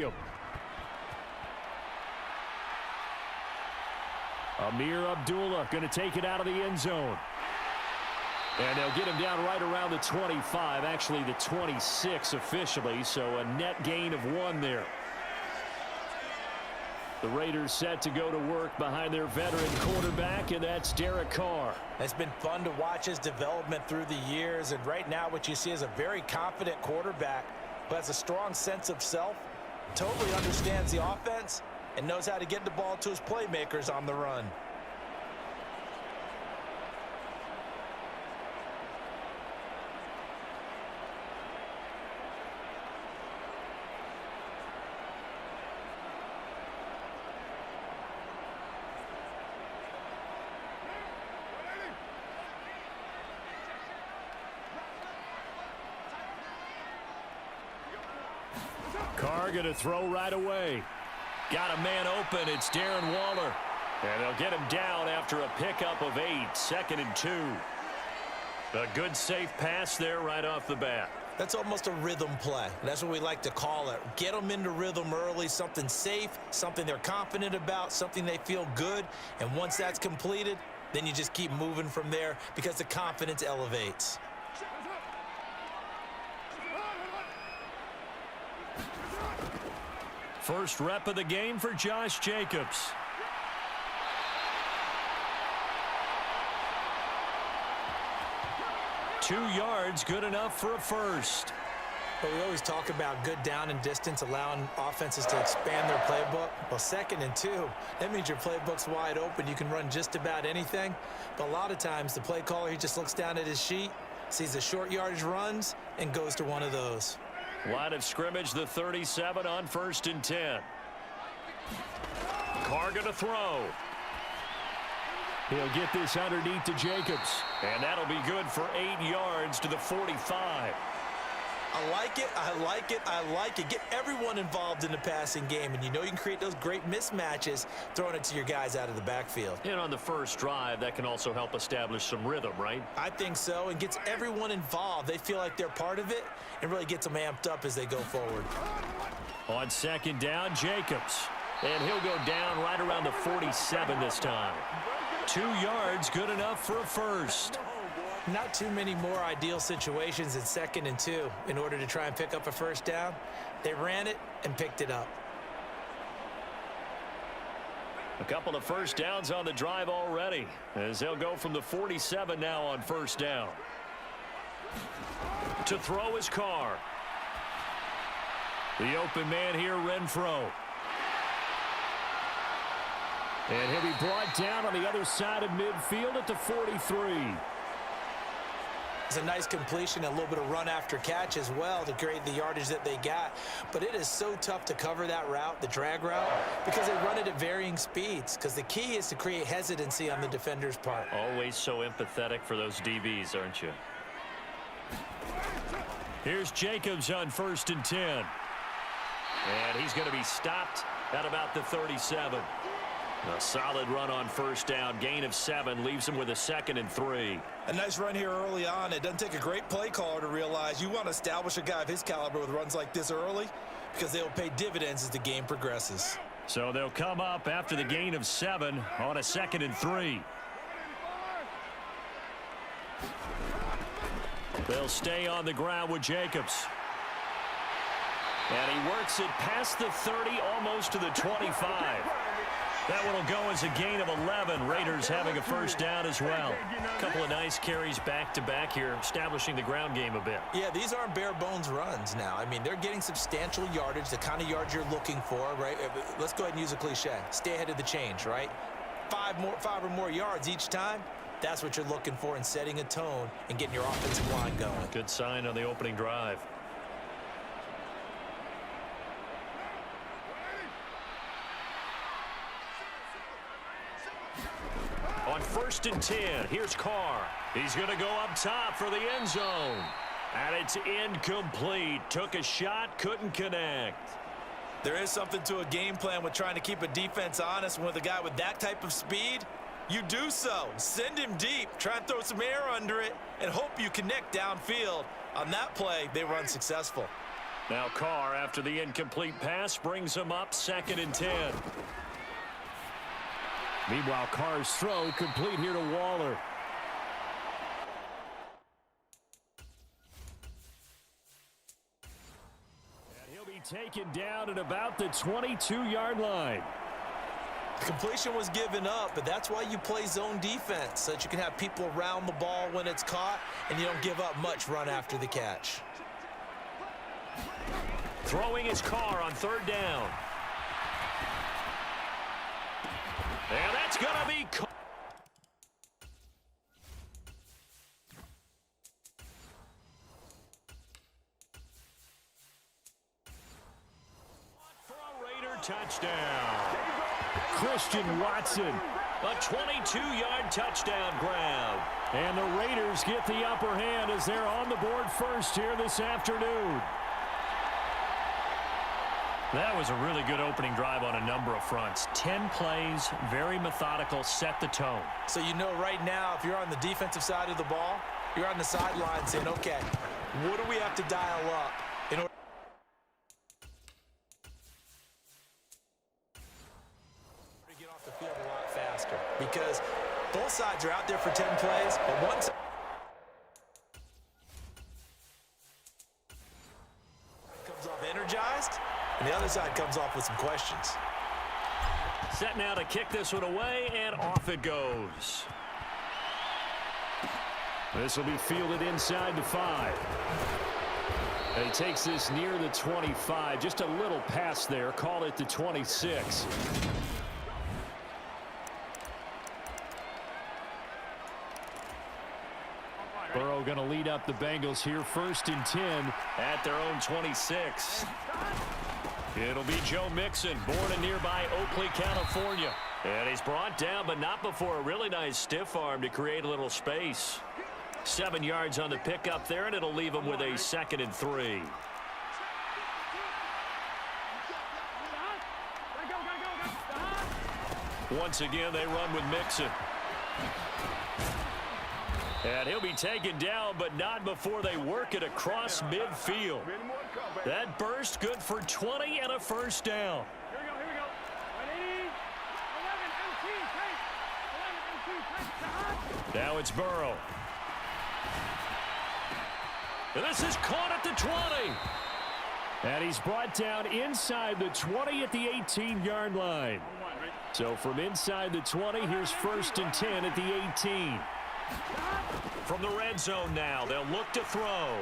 Stadium. Amir Abdullah going to take it out of the end zone. And they'll get him down right around the 25, actually the 26 officially, so a net gain of 1 there. The Raiders set to go to work behind their veteran quarterback, and that's Derek Carr. It's been fun to watch his development through the years, and right now what you see is a very confident quarterback who has a strong sense of self, totally understands the offense, and knows how to get the ball to his playmakers on the run. Carr going to throw right away. Got a man open. It's Darren Waller. And they'll get him down after a pickup of 8. 2nd and 2. A good safe pass there right off the bat. That's almost a rhythm play. That's what we like to call it. Get them into rhythm early, something safe, something they're confident about, something they feel good. And once that's completed, then you just keep moving from there because the confidence elevates. First rep of the game for Josh Jacobs. Two yards, good enough for a first. But we always talk about good down and distance, allowing offenses to expand their playbook. Well, 2nd and 2, that means your playbook's wide open. You can run just about anything. But a lot of times, the play caller, he just looks down at his sheet, sees the short yardage runs, and goes to one of those. Line of scrimmage, the 37 on 1st and 10. Carr going to throw. He'll get this underneath to Jacobs. And that'll be good for 8 yards to the 45. I like it, I like it, I like it. Get everyone involved in the passing game, and you know you can create those great mismatches throwing it to your guys out of the backfield. And on the first drive, that can also help establish some rhythm, right? I think so, and gets everyone involved. They feel like they're part of it, and really gets them amped up as they go forward. On 2nd down, Jacobs. And he'll go down right around the 47 this time. 2 yards, good enough for a first. Not too many more ideal situations in 2nd and 2 in order to try and pick up a first down. They ran it and picked it up. A couple of first downs on the drive already, as they'll go from the 47 now on 1st down. To throw is Carr. The open man here, Renfro. And he'll be brought down on the other side of midfield at the 43. It's a nice completion, a little bit of run after catch as well to create the yardage that they got. But it is so tough to cover that route, the drag route, because they run it at varying speeds. Because the key is to create hesitancy on the defender's part. Always so empathetic for those DBs, aren't you? Here's Jacobs on 1st and 10. And he's going to be stopped at about the 37. A solid run on 1st down. Gain of 7 leaves him with a 2nd and 3. A nice run here early on. It doesn't take a great play caller to realize you want to establish a guy of his caliber with runs like this early because they'll pay dividends as the game progresses. So they'll come up after the gain of 7 on a 2nd and 3. They'll stay on the ground with Jacobs. And he works it past the 30, almost to the 25. That one will go as a gain of 11. Raiders having a first down as well. A couple of nice carries back-to-back here, establishing the ground game a bit. Yeah, these aren't bare-bones runs now. I mean, they're getting substantial yardage, the kind of yards you're looking for, right? Let's go ahead and use a cliche. Stay ahead of the change, right? 5 or more yards each time. That's what you're looking for in setting a tone and getting your offensive line going. Good sign on the opening drive. On 1st and 10, here's Carr. He's going to go up top for the end zone. And it's incomplete. Took a shot, couldn't connect. There is something to a game plan with trying to keep a defense honest. With a guy with that type of speed, you do so. Send him deep. Try and throw some air under it and hope you connect downfield. On that play, they were unsuccessful. Now Carr, after the incomplete pass, brings him up 2nd and 10. Meanwhile, Carr's throw complete here to Waller. And he'll be taken down at about the 22-yard line. The completion was given up, but that's why you play zone defense, so that you can have people around the ball when it's caught, and you don't give up much run after the catch. Throwing his Carr on 3rd down. And that's going to be caught. For a Raider touchdown. Christian Watson. A 22-yard touchdown grab. And the Raiders get the upper hand as they're on the board first here this afternoon. That was a really good opening drive on a number of fronts. 10 plays, very methodical, set the tone. So you know right now, if you're on the defensive side of the ball, you're on the sideline saying, okay, what do we have to dial up in order to get off the field a lot faster? Because both sides are out there for 10 plays, but one side comes off energized, and the other side comes off with some questions. Set now to kick this one away, and off it goes. This will be fielded inside the 5. And he takes this near the 25. Just a little pass there. Call it the 26. Burrow going to lead up the Bengals here 1st and 10. At their own 26. It'll be Joe Mixon, born in nearby Oakley, California. And he's brought down, but not before a really nice stiff arm to create a little space. 7 yards on the pickup there, and it'll leave him with a 2nd and 3. Once again, they run with Mixon. And he'll be taken down, but not before they work it across midfield. That burst good for 20 and a 1st down. Here we go. Ready? 11 MT, Now it's Burrow. And this is caught at the 20. And he's brought down inside the 20 at the 18-yard line. So from inside the 20, here's 1st and 10 at the 18. From the red zone now, they'll look to throw.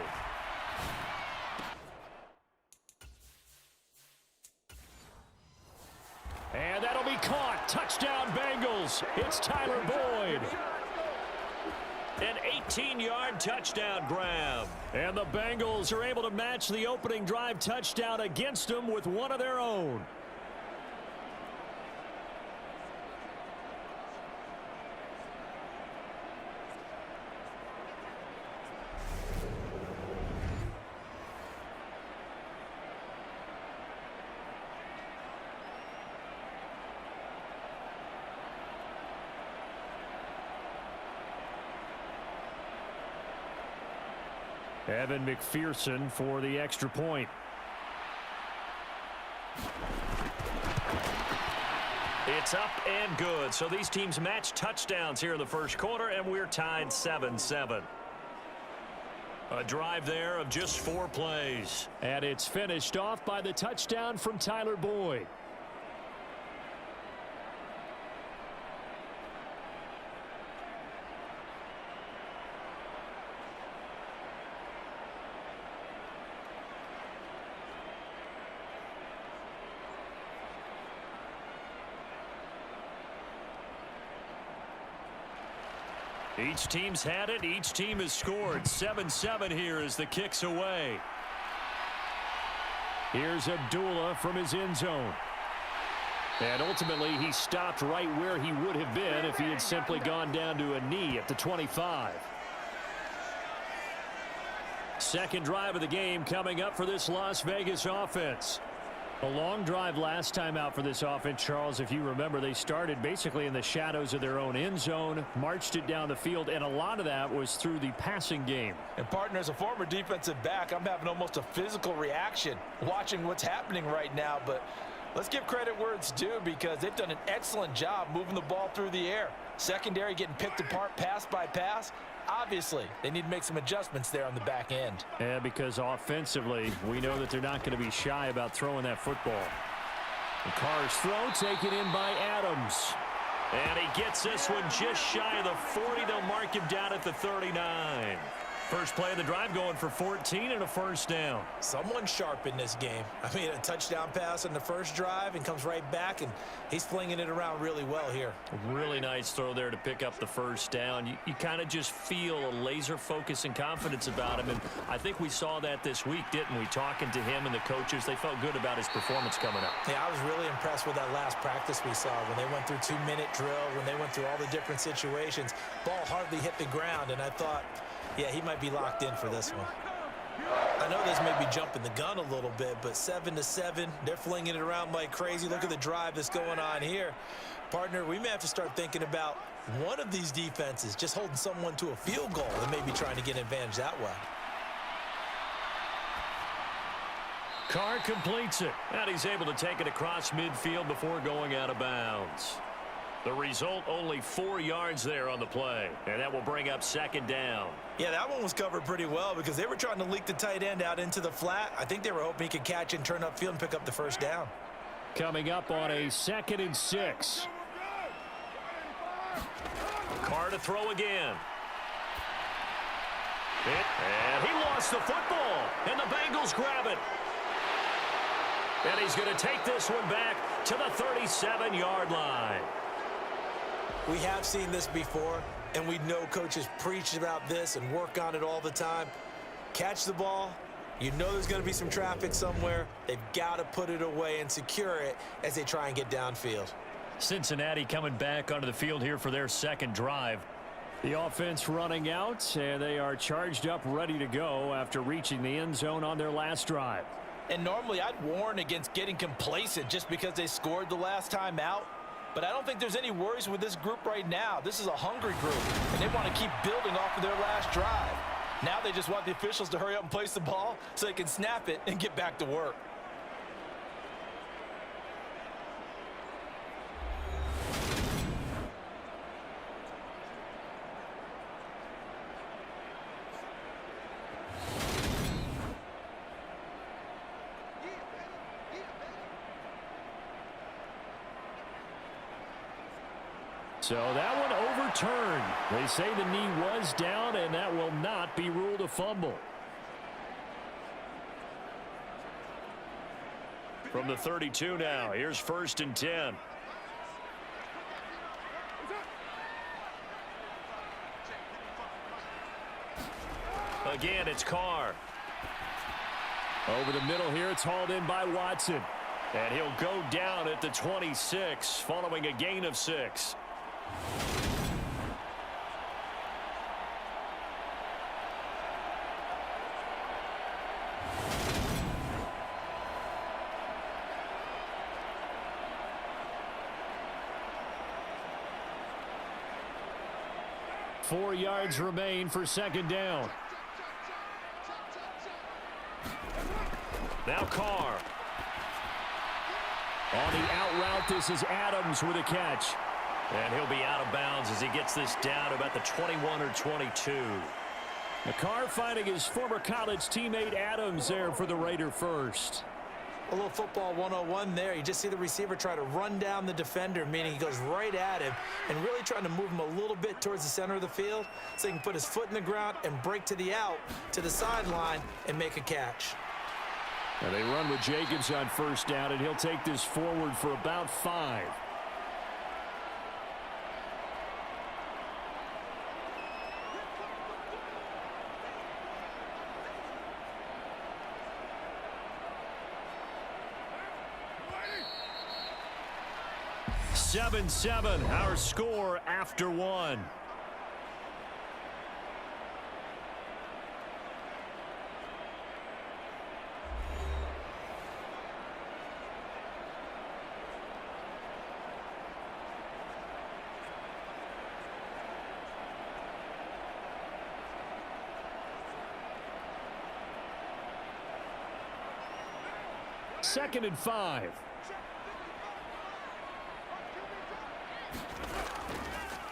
And that'll be caught. Touchdown, Bengals. It's Tyler Boyd. An 18-yard touchdown grab. And the Bengals are able to match the opening drive touchdown against them with one of their own. Evan McPherson for the extra point. It's up and good. So these teams match touchdowns here in the 1st quarter, and we're tied 7-7. A drive there of just 4 plays. And it's finished off by the touchdown from Tyler Boyd. Each team's had it. Each team has scored. 7-7 here as the kick's away. Here's Abdullah from his end zone. And ultimately, he stopped right where he would have been if he had simply gone down to a knee at the 25. Second drive of the game coming up for this Las Vegas offense. A long drive last time out for this offense, Charles. If you remember, they started basically in the shadows of their own end zone, marched it down the field, and a lot of that was through the passing game. And partner, as a former defensive back, I'm having almost a physical reaction watching what's happening right now. But let's give credit where it's due, because they've done an excellent job moving the ball through the air. Secondary getting picked apart pass by pass. Obviously, they need to make some adjustments there on the back end. Yeah, because offensively, we know that they're not going to be shy about throwing that football. The Carr's throw taken in by Adams. And he gets this one just shy of the 40. They'll mark him down at the 39. First play of the drive going for 14 and a first down. Someone sharp in this game. I mean, a touchdown pass on the first drive and comes right back, and he's flinging it around really well here. A really nice throw there to pick up the first down. You kind of just feel a laser focus and confidence about him, and I think we saw that this week, didn't we? Talking to him and the coaches, they felt good about his performance coming up. Yeah, I was really impressed with that last practice we saw when they went through 2-minute drill, when they went through all the different situations. Ball hardly hit the ground, and I thought, yeah, he might be locked in for this one. I know this may be jumping the gun a little bit, but 7-7, they're flinging it around like crazy. Look at the drive that's going on here. Partner, we may have to start thinking about one of these defenses just holding someone to a field goal and maybe trying to get an advantage that way. Carr completes it, and he's able to take it across midfield before going out of bounds. The result, only 4 yards there on the play, and that will bring up second down. Yeah, that one was covered pretty well because they were trying to leak the tight end out into the flat. I think they were hoping he could catch and turn upfield and pick up the first down. Coming up on a 2nd and 6. Carr to throw again. And he lost the football, and the Bengals grab it. And he's going to take this one back to the 37-yard line. We have seen this before, and we know coaches preach about this and work on it all the time. Catch the ball. You know there's going to be some traffic somewhere. They've got to put it away and secure it as they try and get downfield. Cincinnati coming back onto the field here for their second drive. The offense running out, and they are charged up, ready to go after reaching the end zone on their last drive. And normally I'd warn against getting complacent just because they scored the last time out. But I don't think there's any worries with this group right now. This is a hungry group, and they want to keep building off of their last drive. Now they just want the officials to hurry up and place the ball so they can snap it and get back to work. So that one overturned. They say the knee was down, and that will not be ruled a fumble. From the 32 now, here's 1st and 10. Again, it's Carr. Over the middle here, it's hauled in by Watson. And he'll go down at the 26, following a gain of 6. Four yards remain for second down. Now Carr. On the out route, this is Adams with a catch. And he'll be out of bounds as he gets this down to about the 21 or 22. Carr finding his former college teammate Adams there for the Raider first. A little football 101 there. You just see the receiver try to run down the defender, meaning he goes right at him and really trying to move him a little bit towards the center of the field so he can put his foot in the ground and break to the out, to the sideline, and make a catch. Now they run with Jacobs on first down, and he'll take this forward for about 5. Seven, our score after 1. 2nd and 5.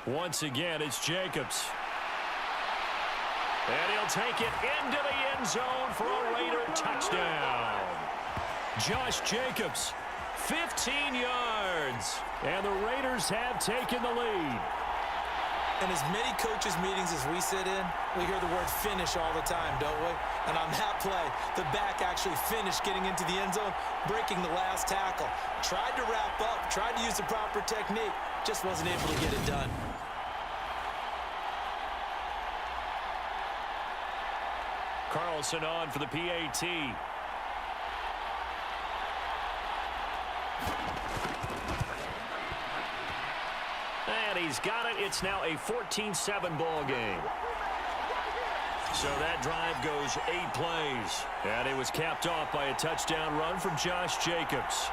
Once again, it's Jacobs. And he'll take it into the end zone for a Raider touchdown. Josh Jacobs, 15 yards. And the Raiders have taken the lead. In as many coaches' meetings as we sit in, we hear the word finish all the time, don't we? And on that play, the back actually finished getting into the end zone, breaking the last tackle. Tried to wrap up, tried to use the proper technique, just wasn't able to get it done. Carlson on for the PAT. And he's got it. It's now a 14-7 ball game. So that drive goes 8 plays. And it was capped off by a touchdown run from Josh Jacobs.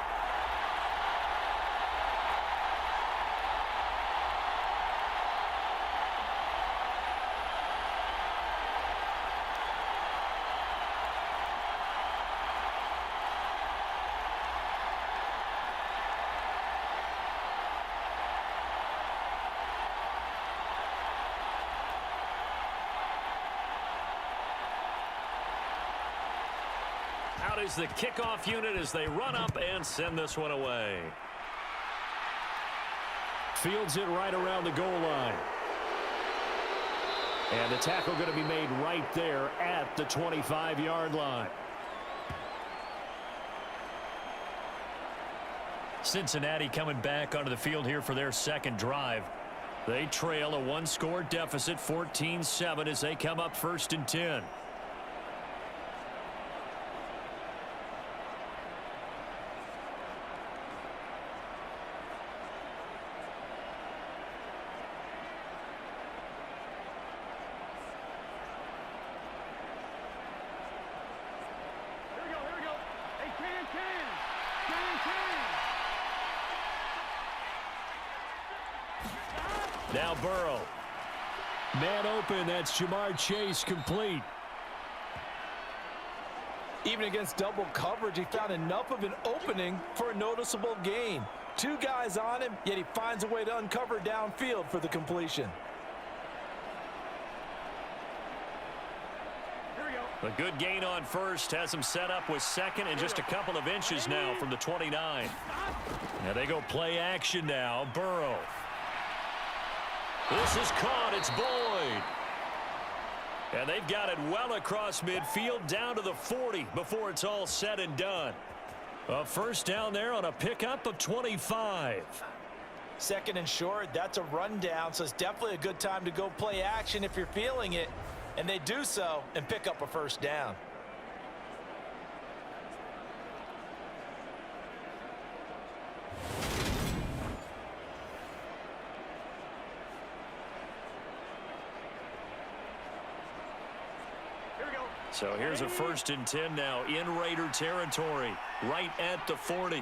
Out is the kickoff unit as they run up and send this one away. Fields it right around the goal line. And the tackle going to be made right there at the 25-yard line. Cincinnati coming back onto the field here for their second drive. They trail a one-score deficit, 14-7, as they come up 1st and 10. Now Burrow. Man open, that's Jamar Chase complete. Even against double coverage, he found enough of an opening for a noticeable gain. 2 guys on him, yet he finds a way to uncover downfield for the completion. A good gain on first, has him set up with second and just a couple of inches now from the 29. Now they go play action now. Burrow. This is caught. It's Boyd. And they've got it well across midfield down to the 40 before it's all said and done. A first down there on a pickup of 25. 2nd and short, that's a rundown, so it's definitely a good time to go play action if you're feeling it. And they do so and pick up a first down. So here's a 1st and 10 now in Raider territory, right at the 40.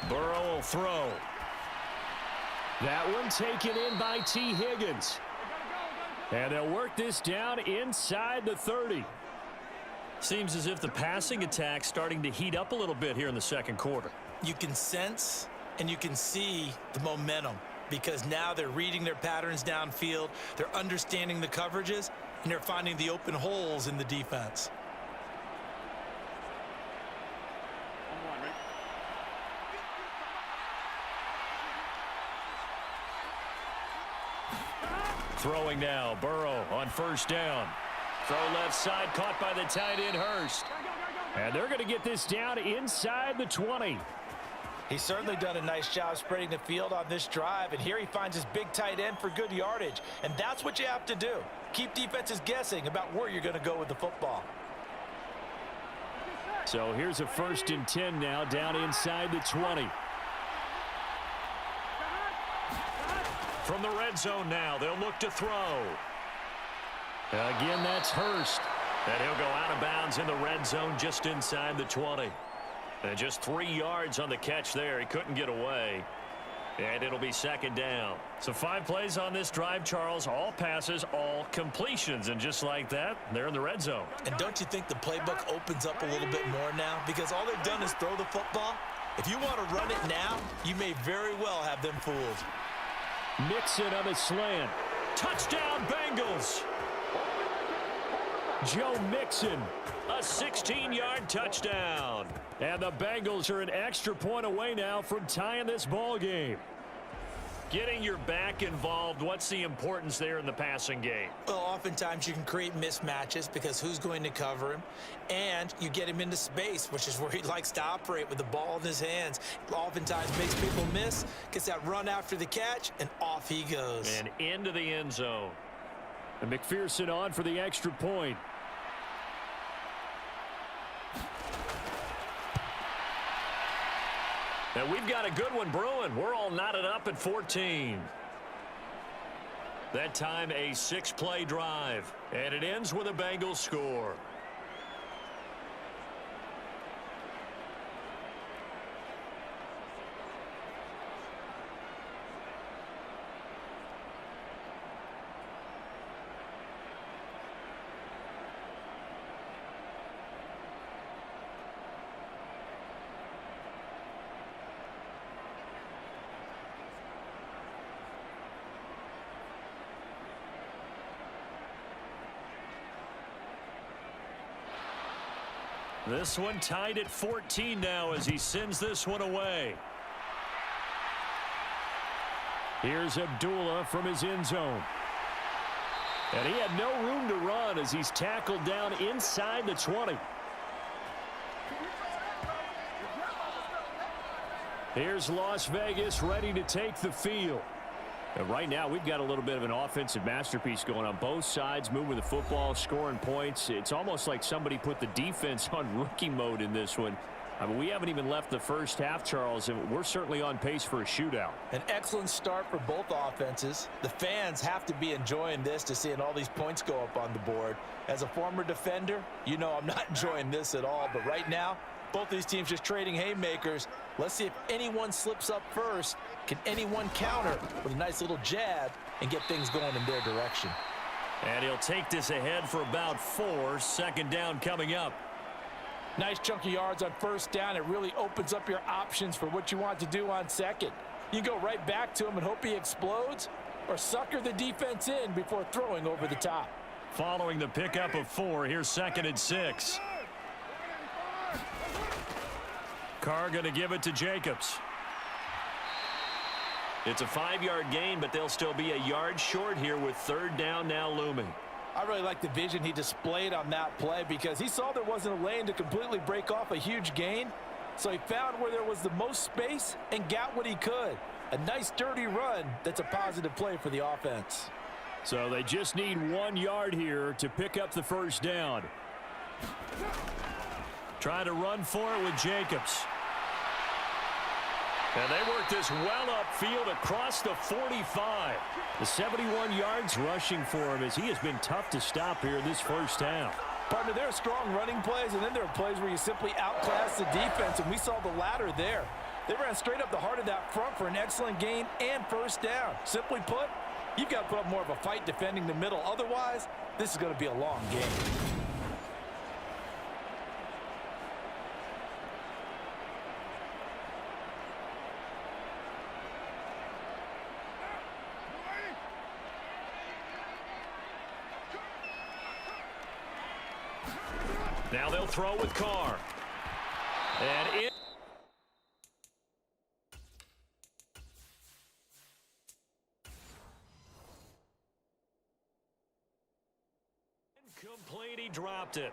Burrow will throw. That one taken in by T. Higgins. And they'll work this down inside the 30. Seems as if the passing attack's starting to heat up a little bit here in the second quarter. You can sense and you can see the momentum, because now they're reading their patterns downfield, they're understanding the coverages, and they're finding the open holes in the defense. Throwing now, Burrow on 1st down. Throw left side, caught by the tight end Hurst. And they're going to get this down inside the 20. He's certainly done a nice job spreading the field on this drive, and here he finds his big tight end for good yardage. And that's what you have to do. Keep defenses guessing about where you're going to go with the football. So here's a 1st and 10 now down inside the 20. From the red zone now, they'll look to throw. Again, that's Hurst. And he'll go out of bounds in the red zone just inside the 20. And just 3 yards on the catch there. He couldn't get away. And it'll be second down. So 5 plays on this drive, Charles. All passes, all completions. And just like that, they're in the red zone. And don't you think the playbook opens up a little bit more now? Because all they've done is throw the football. If you want to run it now, you may very well have them fooled. Mixon on a slant. Touchdown, Bengals. Joe Mixon. A 16-yard touchdown. And the Bengals are an extra point away now from tying this ball game. Getting your back involved, what's the importance there in the passing game? Well, oftentimes you can create mismatches because who's going to cover him? And you get him into space, which is where he likes to operate with the ball in his hands. Oftentimes makes people miss, gets that run after the catch, and off he goes. And into the end zone. And McPherson on for the extra point. And we've got a good one brewing. We're all knotted up at 14. That time a 6-play drive. And it ends with a Bengals score. This one tied at 14 now as he sends this one away. Here's Abdullah from his end zone. And he had no room to run as he's tackled down inside the 20. Here's Las Vegas ready to take the field. And right now, we've got a little bit of an offensive masterpiece going on both sides, moving the football, scoring points. It's almost like somebody put the defense on rookie mode in this one. I mean, we haven't even left the first half, Charles, and we're certainly on pace for a shootout. An excellent start for both offenses. The fans have to be enjoying this to seeing all these points go up on the board. As a former defender, you know I'm not enjoying this at all. But right now, both these teams just trading haymakers. Let's see if anyone slips up first. Can anyone counter with a nice little jab and get things going in their direction? And he'll take this ahead for about 4. Second down coming up. Nice chunk of yards on first down. It really opens up your options for what you want to do on second. You go right back to him and hope he explodes, or sucker the defense in before throwing over the top. Following the pickup of 4, here's 2nd and 6. Carr going to give it to Jacobs. It's a 5-yard gain, but they'll still be a yard short here with 3rd down now looming. I really like the vision he displayed on that play because he saw there wasn't a lane to completely break off a huge gain. So he found where there was the most space and got what he could. A nice dirty run that's a positive play for the offense. So they just need 1 yard here to pick up the first down. Trying to run for it with Jacobs. And they work this well upfield across the 45. The 71 yards rushing for him as he has been tough to stop here in this first half. Partner, there are strong running plays, and then there are plays where you simply outclass the defense, and we saw the latter there. They ran straight up the heart of that front for an excellent gain and first down. Simply put, you've got to put up more of a fight defending the middle. Otherwise, this is going to be a long game. Now they'll throw with Carr. And it. Incomplete, he dropped it.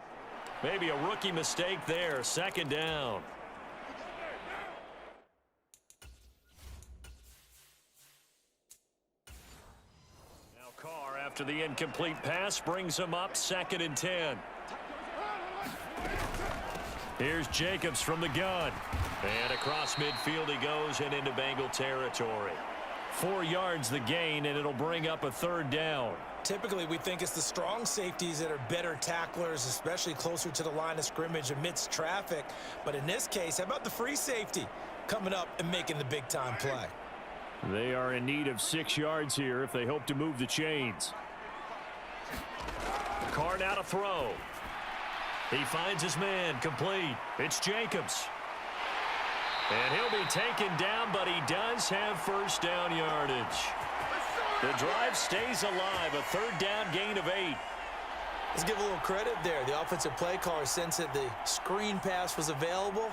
Maybe a rookie mistake there. 2nd down. Now Carr, after the incomplete pass, brings him up 2nd and 10. Here's Jacobs from the gun. And across midfield he goes and into Bengal territory. 4 yards the gain, and it'll bring up a 3rd down. Typically, we think it's the strong safeties that are better tacklers, especially closer to the line of scrimmage amidst traffic. But in this case, how about the free safety coming up and making the big-time play? They are in need of 6 yards here if they hope to move the chains. Carr now to throw. He finds his man, complete. It's Jacobs. And he'll be taken down, but he does have first down yardage. The drive stays alive, a third down gain of 8. Let's give a little credit there. The offensive play caller sensed that the screen pass was available.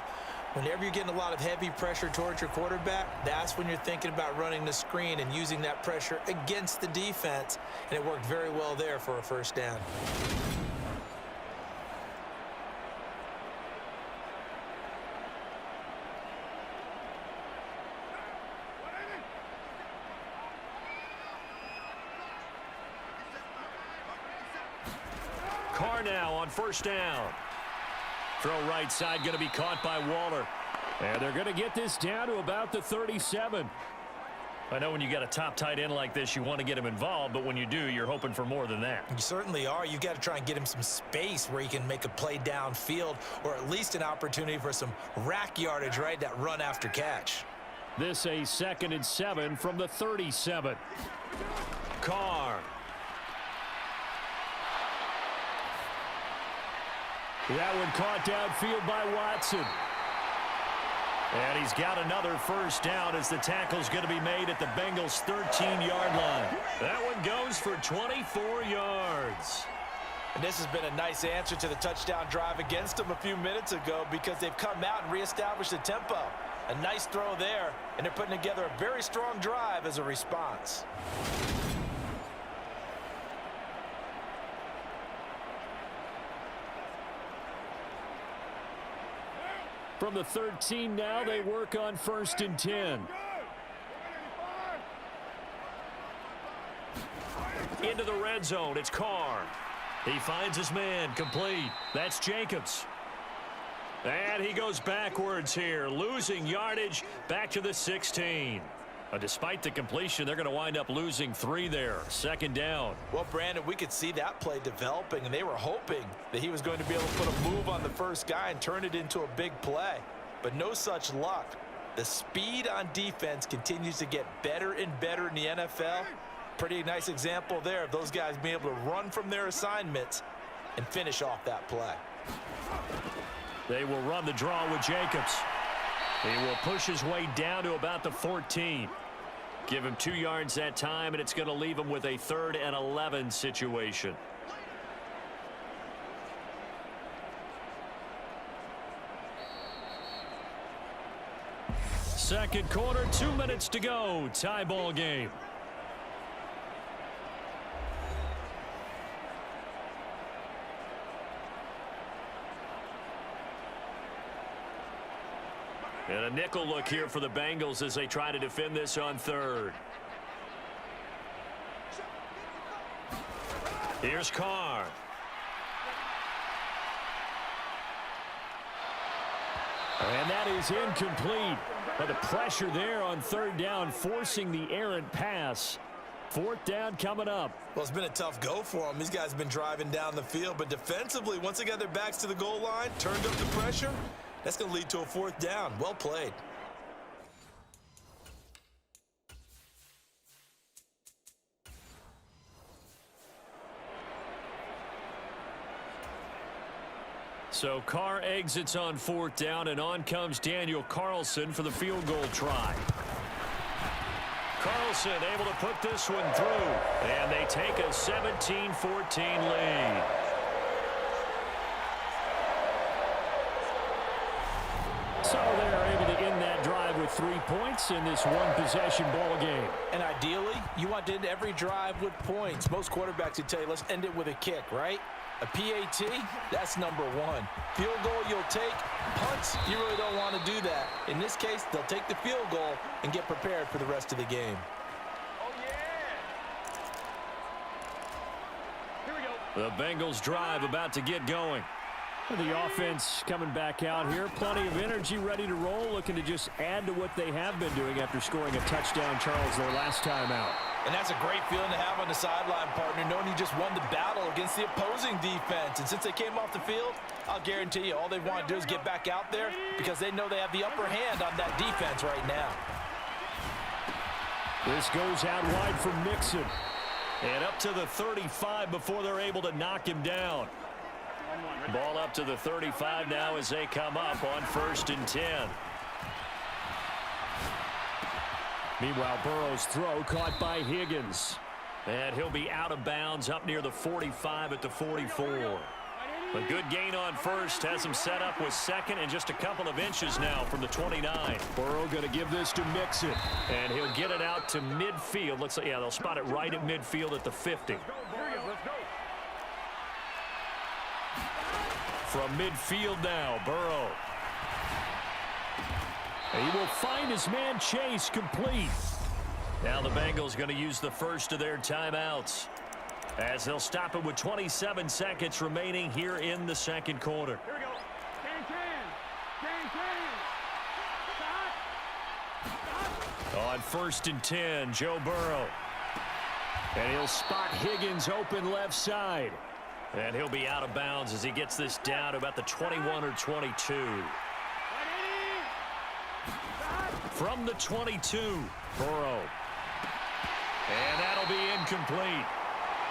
Whenever you're getting a lot of heavy pressure towards your quarterback, that's when you're thinking about running the screen and using that pressure against the defense. And it worked very well there for a first down. Carr now on first down. Throw right side going to be caught by Waller. And they're going to get this down to about the 37. I know when you got a top tight end like this, you want to get him involved, but when you do, you're hoping for more than that. You certainly are. You've got to try and get him some space where he can make a play downfield, or at least an opportunity for some rack yardage, right? That run after catch. This a 2nd and 7 from the 37. Carr. That one caught downfield by Watson. And he's got another first down as the tackle's going to be made at the Bengals' 13-yard line. That one goes for 24 yards. And this has been a nice answer to the touchdown drive against them a few minutes ago, because they've come out and reestablished the tempo. A nice throw there, and they're putting together a very strong drive as a response. From the 13 now, they work on 1st and 10. Into the red zone, it's Carr. He finds his man, complete. That's Jacobs. And he goes backwards here, losing yardage back to the 16. Despite the completion, they're going to wind up losing 3 there. 2nd down. Well, Brandon, we could see that play developing, and they were hoping that he was going to be able to put a move on the first guy and turn it into a big play. But no such luck. The speed on defense continues to get better and better in the NFL. Pretty nice example there of those guys being able to run from their assignments and finish off that play. They will run the draw with Jacobs. He will push his way down to about the 14. Give him 2 yards that time, and it's going to leave him with a 3rd and 11 situation. Second quarter, 2 minutes to go. Tie ball game. And a nickel look here for the Bengals as they try to defend this on 3rd. Here's Carr. And that is incomplete. But the pressure there on 3rd down, forcing the errant pass. 4th down coming up. Well, it's been a tough go for them. These guys have been driving down the field, but defensively, once they got their backs to the goal line, turned up the pressure, that's going to lead to a 4th down. Well played. So Carr exits on 4th down, and on comes Daniel Carlson for the field goal try. Carlson able to put this one through, and they take a 17-14 lead. So they're able to end that drive with 3 points in this one-possession ball game. And ideally, you want to end every drive with points. Most quarterbacks would tell you, let's end it with a kick, right? A PAT, that's number 1. Field goal you'll take. Punts, you really don't want to do that. In this case, they'll take the field goal and get prepared for the rest of the game. Oh, yeah. Here we go. The Bengals drive about to get going. The offense coming back out here. Plenty of energy, ready to roll, looking to just add to what they have been doing after scoring a touchdown, Charles, their last time out. And that's a great feeling to have on the sideline, partner, knowing you just won the battle against the opposing defense. And since they came off the field, I'll guarantee you all they want to do is get back out there because they know they have the upper hand on that defense right now. This goes out wide for Mixon. And up to the 35 before they're able to knock him down. Ball up to the 35 now as they come up on 1st and 10. Meanwhile, Burrow's throw caught by Higgins. And he'll be out of bounds up near the 45 at the 44. A good gain on 1st has him set up with 2nd and just a couple of inches now from the 29. Burrow going to give this to Mixon. And he'll get it out to midfield. Looks like, yeah, they'll spot it right at midfield at the 50. From midfield now, Burrow. He will find his man Chase complete. Now the Bengals going to use the first of their timeouts as they'll stop it with 27 seconds remaining here in the 2nd quarter. Here we go. On 1st and 10, Joe Burrow. And he'll spot Higgins open left side. And he'll be out of bounds as he gets this down to about the 21 or 22. From the 22, Burrow. And that'll be incomplete.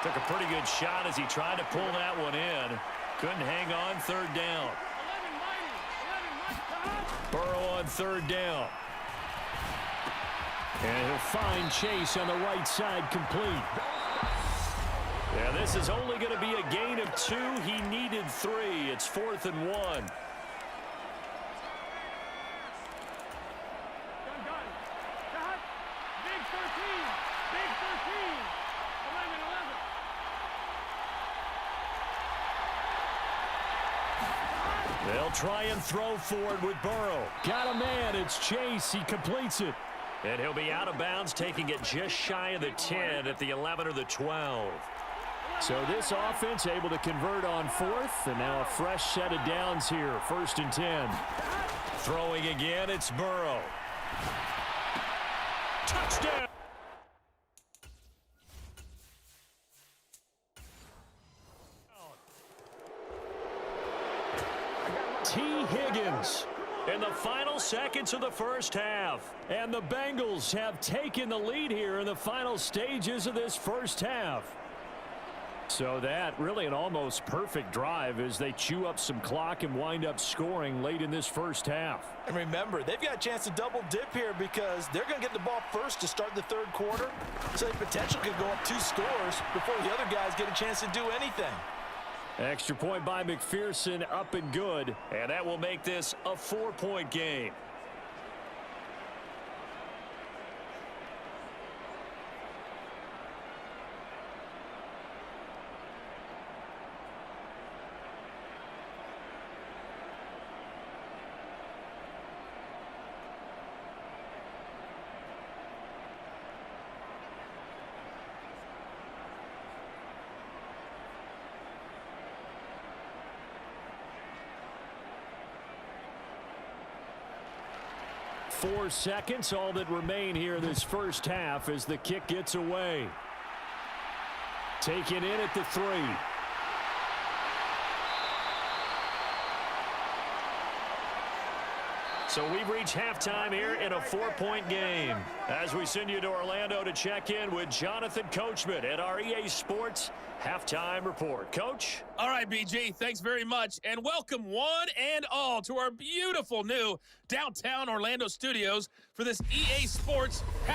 Took a pretty good shot as he tried to pull that one in. Couldn't hang on 3rd down. Burrow on 3rd down. And he'll find Chase on the right side complete. Yeah, this is only going to be a gain of 2. He needed 3. It's 4th and 1. They'll try and throw forward with Burrow. Got a man. It's Chase. He completes it. And he'll be out of bounds, taking it just shy of the 10 at the 11 or the 12. So this offense able to convert on 4th, and now a fresh set of downs here. 1st and 10. Throwing again, it's Burrow. Touchdown! T. Higgins. In the final seconds of the 1st half. And the Bengals have taken the lead here in the final stages of this 1st half. So that really an almost perfect drive as they chew up some clock and wind up scoring late in this 1st half. And remember, they've got a chance to double dip here because they're going to get the ball first to start the 3rd quarter. So they potentially could go up 2 scores before the other guys get a chance to do anything. Extra point by McPherson, up and good. And that will make this a 4-point game. Four seconds, all that remain here in this 1st half as the kick gets away. Taken in at the 3. So we've reached halftime here in a 4-point game. As we send you to Orlando to check in with Jonathan Coachman at our EA Sports Halftime Report. Coach? All right, BG, thanks very much. And welcome one and all to our beautiful new downtown Orlando studios for this EA Sports